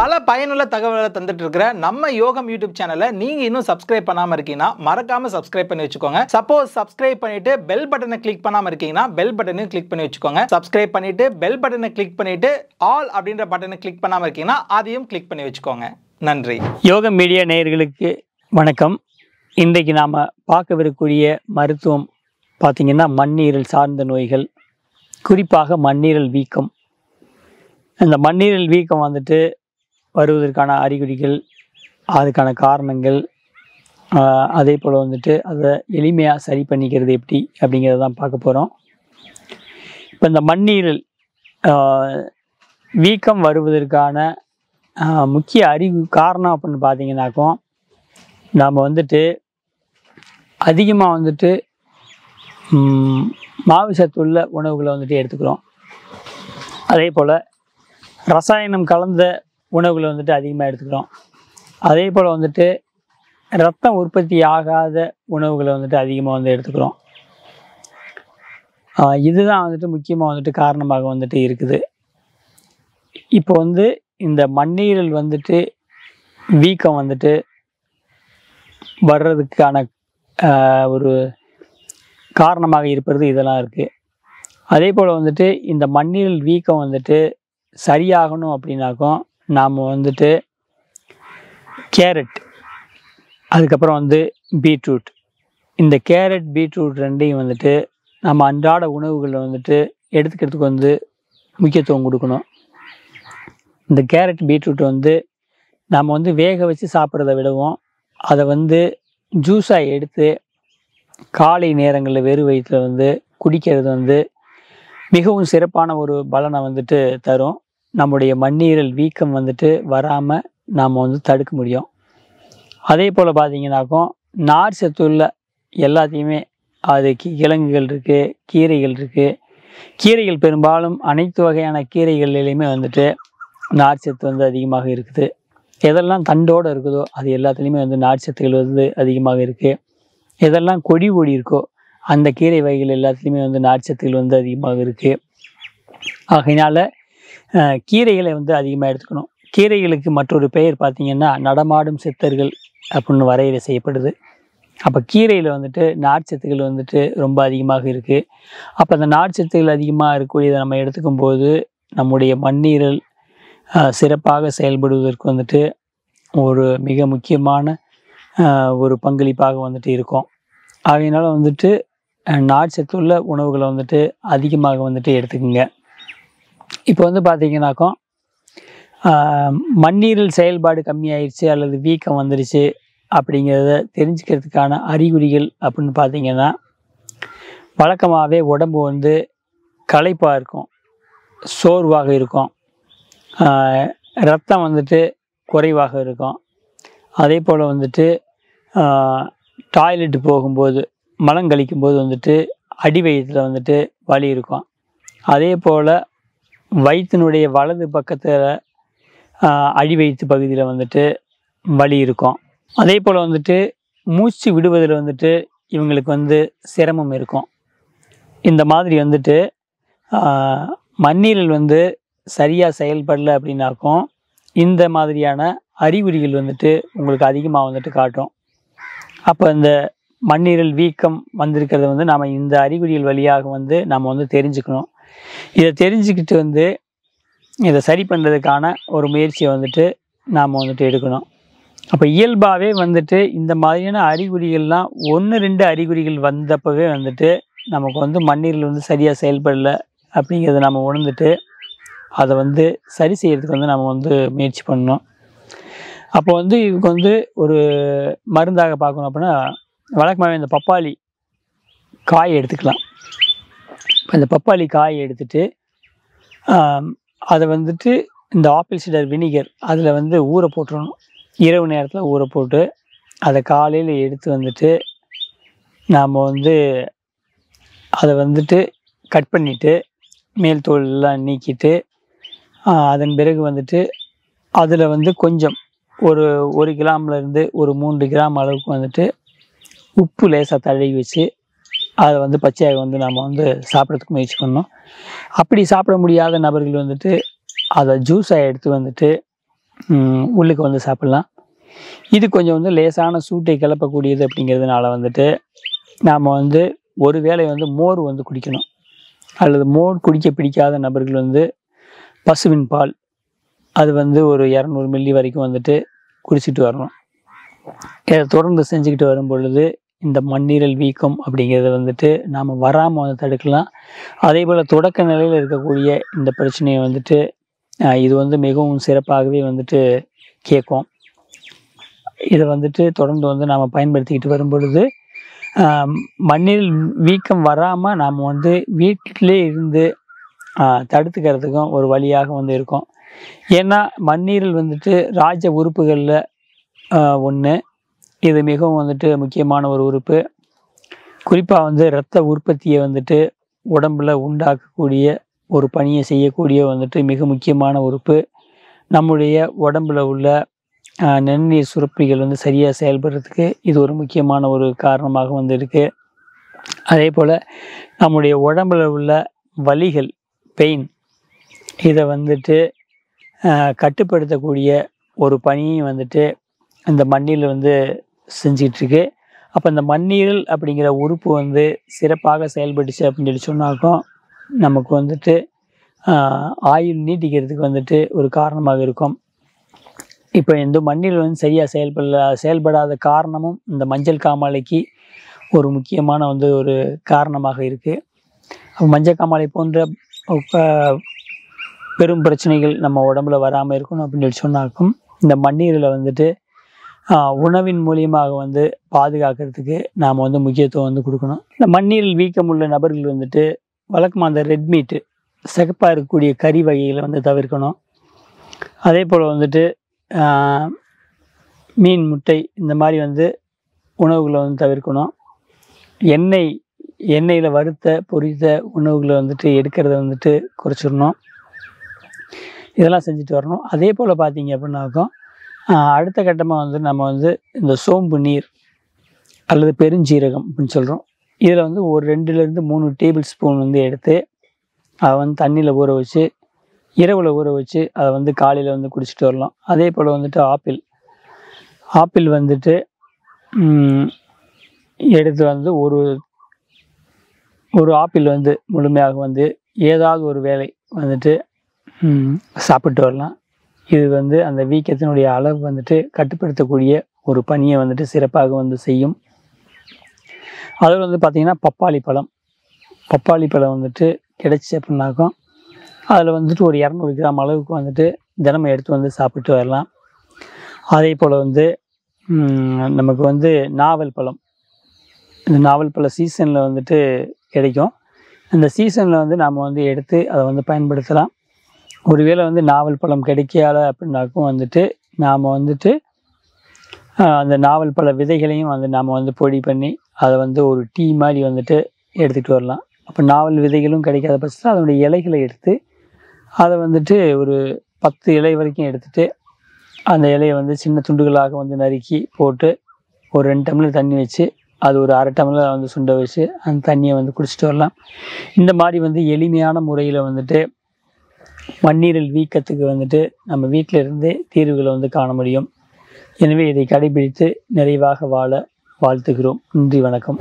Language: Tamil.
பல பயனுள்ள தகவல்களை தந்துட்டு இருக்கிற நம்ம யோகம் யூடியூப் சேனலை நீங்க இன்னும் சப்ஸ்கிரைப் பண்ணாம இருக்கீங்கன்னா மறக்காம சப்ஸ்கிரைப் பண்ணி வச்சுக்கோங்க. சப்போஸ் சப்ஸ்கிரைப் பண்ணிட்டு பெல் பட்டனை கிளிக் பண்ணாம இருக்கீங்கன்னா பெல் பட்டனையும் கிளிக் பண்ணி வச்சுக்கோங்க. சப்ஸ்கிரைப் பண்ணிட்டு பெல் பட்டனை கிளிக் பண்ணிட்டு ஆல் அப்படின்ற பட்டனை கிளிக் பண்ணாம இருக்கீங்கன்னா அதையும் கிளிக் பண்ணி வச்சுக்கோங்க. நன்றி. யோகம் மீடியா நேயர்களுக்கு வணக்கம். இன்றைக்கு நாம் பார்க்கவிருக்கக்கூடிய மருத்துவம் பார்த்திங்கன்னா மண்ணீரல் சார்ந்த நோய்கள், குறிப்பாக மண்ணீரல் வீக்கம். இந்த மண்ணீரல் வீக்கம் வந்துட்டு வருவதற்கான அறிகுறிகள், அதுக்கான காரணங்கள், அதே போல் வந்துட்டு அதை எளிமையாக சரி பண்ணிக்கிறது எப்படி அப்படிங்கிறத தான் பார்க்க போகிறோம். இப்போ இந்த மண்ணீரல் வீக்கம் வருவதற்கான முக்கிய காரணம் அப்படின்னு பார்த்தீங்கன்னாக்கும், நாம் வந்துட்டு அதிகமாக வந்துட்டு மாவு சத்துள்ள உணவுகளை வந்துட்டு எடுத்துக்கிறோம். அதே போல் ரசாயனம் கலந்த உணவுகளை வந்துட்டு அதிகமாக எடுத்துக்கிறோம். அதே போல் வந்துட்டு ரத்தம் உற்பத்தி ஆகாத உணவுகளை வந்துட்டு அதிகமாக வந்து எடுத்துக்கிறோம். இதுதான் வந்துட்டு முக்கியமாக வந்துட்டு காரணமாக வந்துட்டு இருக்குது. இப்போ வந்து இந்த மண்ணீரல் வந்துட்டு வீக்கம் வந்துட்டு வர்றதுக்கான ஒரு காரணமாக இருப்பது இதெல்லாம் இருக்குது. அதே போல் வந்துட்டு இந்த மண்ணீரல் வீக்கம் வந்துட்டு சரியாகணும் அப்படின்னாக்கும் நாம் வந்துட்டு கேரட், அதுக்கப்புறம் வந்து பீட்ரூட், இந்த கேரட் பீட்ரூட் ரெண்டையும் வந்துட்டு நம்ம அன்றாட உணவுகளில் வந்துட்டு எடுத்துக்கிறதுக்கு வந்து முக்கியத்துவம் கொடுக்கணும். இந்த கேரட் பீட்ரூட் வந்து நம்ம வந்து வேக வச்சு சாப்பிட்றத விடவும் அதை வந்து ஜூஸாக எடுத்து காலை நேரங்களில் வெறும் வயிற்றில் வந்து குடிக்கிறது வந்து மிகவும் சிறப்பான ஒரு பலனை வந்துட்டு தரும். நம்முடைய மண்ணீரல் வீக்கம் வந்துட்டு வராமல் நாம் வந்து தடுக்க முடியும். அதே போல் பார்த்தீங்கன்னாக்கும் நார் சத்துள்ள எல்லாத்தையுமே, அது கிழங்குகள் இருக்குது, கீரைகள் இருக்குது. கீரைகள் பெரும்பாலும் அனைத்து வகையான கீரைகள்லையுமே வந்துட்டு நார் சத்து வந்து அதிகமாக இருக்குது. எதெல்லாம் தண்டோடு இருக்குதோ அது எல்லாத்துலேயுமே வந்து நார் சத்துக்கள் வந்து அதிகமாக இருக்குது. எதெல்லாம் கொடி இருக்கோ அந்த கீரை வகைகள் எல்லாத்துலேயுமே வந்து நார் சத்துக்கள் வந்து அதிகமாக இருக்குது. ஆகையினால கீரைகளை வந்து அதிகமாக எடுத்துக்கணும். கீரைகளுக்கு மற்றொரு பெயர் பார்த்திங்கன்னா நடமாடும் சித்தர்கள் அப்படின்னு வரையறை செய்யப்படுது. அப்போ கீரையில் வந்துட்டு நார்ச்சத்துக்கள் வந்துட்டு ரொம்ப அதிகமாக இருக்குது. அப்போ அந்த நார்ச்சத்துக்கள் அதிகமாக இருக்கக்கூடியதை நம்ம எடுத்துக்கும் போது நம்முடைய மண்ணீரல் சிறப்பாக செயல்படுவதற்கு வந்துட்டு ஒரு மிக முக்கியமான ஒரு பங்களிப்பாக வந்துட்டு இருக்கும். ஆகையினால வந்துட்டு நார்ச்சத்துள்ள உணவுகளை வந்துட்டு அதிகமாக வந்துட்டு எடுத்துக்கோங்க. இப்போ வந்து பார்த்திங்கனாக்கும் மண்ணீரல் செயல்பாடு கம்மியாயிடுச்சு அல்லது வீக்கம் வந்துடுச்சு அப்படிங்கிறத தெரிஞ்சுக்கிறதுக்கான அறிகுறிகள் அப்படின்னு பார்த்திங்கன்னா, வழக்கமாகவே உடம்பு வந்து களைப்பாக இருக்கும், சோர்வாக இருக்கும், ரத்தம் வந்துட்டு குறைவாக இருக்கும். அதே போல் வந்துட்டு டாய்லெட்டு போகும்போது, மலம் கழிக்கும்போது வந்துட்டு அடி வயிற்றில் வந்துட்டு வலி இருக்கும். அதே போல் வயிற்றினுடைய வலது பக்கத்தில் அடி வயிற்று பகுதியில் வந்துட்டு வலி இருக்கும். அதே போல் வந்துட்டு மூச்சு விடுவதில் வந்துட்டு இவங்களுக்கு வந்து சிரமம் இருக்கும். இந்த மாதிரி வந்துட்டு மண்ணீரல் வந்து சரியாக செயல்படலை அப்படின்னாக்கும் இந்த மாதிரியான அறிகுறிகள் வந்துட்டு உங்களுக்கு அதிகமாக வந்துட்டு காட்டும். அப்போ இந்த மண்ணீரல் வீக்கம் வந்திருக்கிறத வந்து நாம் இந்த அறிகுறிகள் வழியாக வந்து நம்ம வந்து தெரிஞ்சுக்கணும். இதை தெரிஞ்சுக்கிட்டு வந்து இதை சரி பண்ணுறதுக்கான ஒரு முயற்சியை வந்துட்டு நாம் வந்துட்டு எடுக்கணும். அப்போ இயல்பாகவே வந்துட்டு இந்த மாதிரியான அறிகுறிகள்லாம் 1-2 அறிகுறிகள் வந்தப்பவே வந்துட்டு நமக்கு வந்து மண்ணீரல் வந்து சரியாக செயல்படலை அப்படிங்கிறத நம்ம உணர்ந்துட்டு அதை வந்து சரி செய்கிறதுக்கு வந்து நம்ம வந்து முயற்சி பண்ணணும். அப்போ வந்து இதுக்கு வந்து ஒரு மருந்தாக பார்க்கணும் அப்படின்னா, வழக்கமாகவே இந்த பப்பாளி காய் எடுத்துக்கலாம். இப்போ இந்த பப்பாளி காய் எடுத்துட்டு அதை வந்துட்டு இந்த ஆப்பிள் சைடர் வினிகர் அதில் வந்து ஊற போட்டுடணும். இரவு நேரத்தில் ஊற போட்டு அதை காலையில் எடுத்து வந்துட்டு நாம் வந்து அதை வந்துட்டு கட் பண்ணிவிட்டு மேல் தோலெல்லாம் நீக்கிட்டு அதன் பிறகு வந்துட்டு அதில் வந்து கொஞ்சம் ஒரு 1 கிராம்லேருந்து ஒரு 3 கிராம் அளவுக்கு வந்துட்டு உப்பு லேசாக தடவி வச்சு அதை வந்து பச்சையாக வந்து நம்ம வந்து சாப்பிட்றதுக்கு முயற்சி பண்ணணும். அப்படி சாப்பிட முடியாத நபர்கள் வந்துட்டு அதை ஜூஸாக எடுத்து வந்துட்டு உள்ளுக்கு வந்து சாப்பிட்லாம். இது கொஞ்சம் வந்து லேசான சூட்டை கிளப்பக்கூடியது அப்படிங்கிறதுனால வந்துட்டு நாம் வந்து ஒரு வேளை வந்து மோர் வந்து குடிக்கணும். அல்லது மோர் குடிக்க பிடிக்காத நபர்கள் வந்து பசுவின் பால் அது வந்து ஒரு 200 மில்லி வரைக்கும் வந்துட்டு குடிச்சிட்டு வரணும். இதை தொடர்ந்து செஞ்சுக்கிட்டு வரும் பொழுது இந்த மண்ணீரல் வீக்கம் அப்படிங்கிறத வந்துட்டு நாம் வராமல் வந்து தடுக்கலாம். அதே போல் தொடக்க நிலையில் இருக்கக்கூடிய இந்த பிரச்சனையை வந்துட்டு இது வந்து மிகவும் சிறப்பாகவே வந்துட்டு கேட்கும். இதை வந்துட்டு தொடர்ந்து வந்து நாம் பயன்படுத்திக்கிட்டு வரும் பொழுது மண்ணீரல் வீக்கம் வராமல் நாம் வந்து வீட்டிலே இருந்து தடுத்துக்கிறதுக்கும் ஒரு வழியாக வந்து இருக்கும். ஏன்னா மண்ணீரல் வந்துட்டு ராஜ உறுப்புகளில் ஒன்று. இது மிகவும் வந்துட்டு முக்கியமான ஒரு உறுப்பு. குறிப்பாக வந்து இரத்த உற்பத்தியை வந்துட்டு உடம்பில் உண்டாக்கக்கூடிய ஒரு பணியை செய்யக்கூடிய வந்துட்டு மிக முக்கியமான உறுப்பு. நம்முடைய உடம்பில் உள்ள நன்னீர் சுரப்பிகள் வந்து சரியாக செயல்படுறதுக்கு இது ஒரு முக்கியமான ஒரு காரணமாக வந்து இருக்குது. அதே போல் நம்முடைய உடம்பில் உள்ள வலிகள், பெயின், இதை வந்துட்டு கட்டுப்படுத்தக்கூடிய ஒரு பணியை வந்துட்டு இந்த மண்ணீரல் வந்து செஞ்சிட்ருக்கு. அப்போ இந்த மண்ணீரல் அப்படிங்கிற உறுப்பு வந்து சிறப்பாக செயல்பட்டுச்சு அப்படின்னு சொல்லி சொன்னாக்கும் நமக்கு வந்துட்டு ஆயுள் நீட்டிக்கிறதுக்கு வந்துட்டு ஒரு காரணமாக இருக்கும். இப்போ இந்த மண்ணீரல் வந்து சரியாக செயல்படாத காரணமும் இந்த மஞ்சள் காமாலைக்கு ஒரு முக்கியமான வந்து ஒரு காரணமாக இருக்குது. மஞ்சள் காமாலை போன்ற பெரும் பிரச்சனைகள் நம்ம உடம்புல வராமல் இருக்கணும் அப்படின்னு சொல்லி சொன்னாக்கும் இந்த மண்ணீரலை வந்துட்டு உணவின் மூலியமாக வந்து பாதுகாக்கிறதுக்கு நாம் வந்து முக்கியத்துவம் வந்து கொடுக்கணும். இந்த மண்ணீரல் வீக்கம் உள்ள நபர்கள் வந்துட்டு வழக்கமாக அந்த ரெட் மீட்டு, சிகப்பாக இருக்கக்கூடிய கறி வகைகளை வந்து தவிர்க்கணும். அதே போல் வந்துட்டு மீன், முட்டை இந்த மாதிரி வந்து உணவுகளை வந்து தவிர்க்கணும். எண்ணெயில் வறுத்த பொரித்த உணவுகளை வந்துட்டு எடுக்கிறத வந்துட்டு குறைச்சிடணும். இதெல்லாம் செஞ்சுட்டு வரணும். அதே போல் பார்த்தீங்க அப்படின்னாக்கும் அடுத்த கட்டமாக வந்து நம்ம வந்து இந்த சோம்பு நீர் அல்லது பெருஞ்சீரகம் அப்படின்னு சொல்கிறோம். இதில் வந்து ஒரு 2-3 டேபிள் ஸ்பூன் வந்து எடுத்து அதை வந்து தண்ணியில் ஊற வச்சு இரவில் ஊற வச்சு அதை வந்து காலையில் வந்து குடிச்சிட்டு வரலாம். அதே போல் வந்துட்டு ஆப்பிள் வந்துட்டு எடுத்து வந்து ஒரு ஆப்பிள் வந்து முழுமையாக வந்து ஏதாவது ஒரு வேளை வந்துட்டு சாப்பிட்டு வரலாம். இது வந்து அந்த வீக்கத்தினுடைய அளவு வந்துட்டு கட்டுப்படுத்தக்கூடிய ஒரு பணியை வந்துட்டு சிறப்பாக வந்து செய்யும். அதில் வந்து பார்த்திங்கன்னா பப்பாளி பழம் வந்துட்டு கிடைச்சி அப்படின்னாக்கும் அதில் வந்துட்டு ஒரு 200 கிராம் அளவுக்கு வந்துட்டு தினமும் எடுத்து வந்து சாப்பிட்டு வரலாம். அதே போல் வந்து நமக்கு வந்து நாவல் பழம், இந்த நாவல் பழ சீசனில் வந்துட்டு கிடைக்கும். இந்த சீசனில் வந்து நாம் வந்து எடுத்து அதை வந்து பயன்படுத்தலாம். ஒருவேளை வந்து நாவல் பழம் கிடைக்காத அப்படின்னாக்கும் வந்துட்டு நாம் வந்துட்டு அந்த நாவல் பழ விதைகளையும் வந்து நாம் வந்து பொடி பண்ணி அதை வந்து ஒரு டீ மாதிரி வந்துட்டு எடுத்துகிட்டு வரலாம். அப்போ நாவல் விதைகளும் கிடைக்காத பட்சத்தில் அதனுடைய இலைகளை எடுத்து அதை வந்துட்டு ஒரு 10 இலை வரைக்கும் எடுத்துகிட்டு அந்த இலையை வந்து சின்ன துண்டுகளாக வந்து நறுக்கி போட்டு ஒரு 2 டம்ளர் தண்ணி வச்சு அது ஒரு 1/2 டம்ளர் வந்து சுண்ட வச்சு அந்த தண்ணியை வந்து குடிச்சிட்டு வரலாம். இந்த மாதிரி வந்து எளிமையான முறையில் வந்துட்டு மண்ணீரல் வீக்கத்துக்கு வந்துட்டு நம்ம வீட்டில் இருந்தே தீர்வுகளை வந்து காண முடியும். எனவே இதை கடைபிடித்து நிறைவாக வாழ வாழ்த்துகிறோம். நன்றி, வணக்கம்.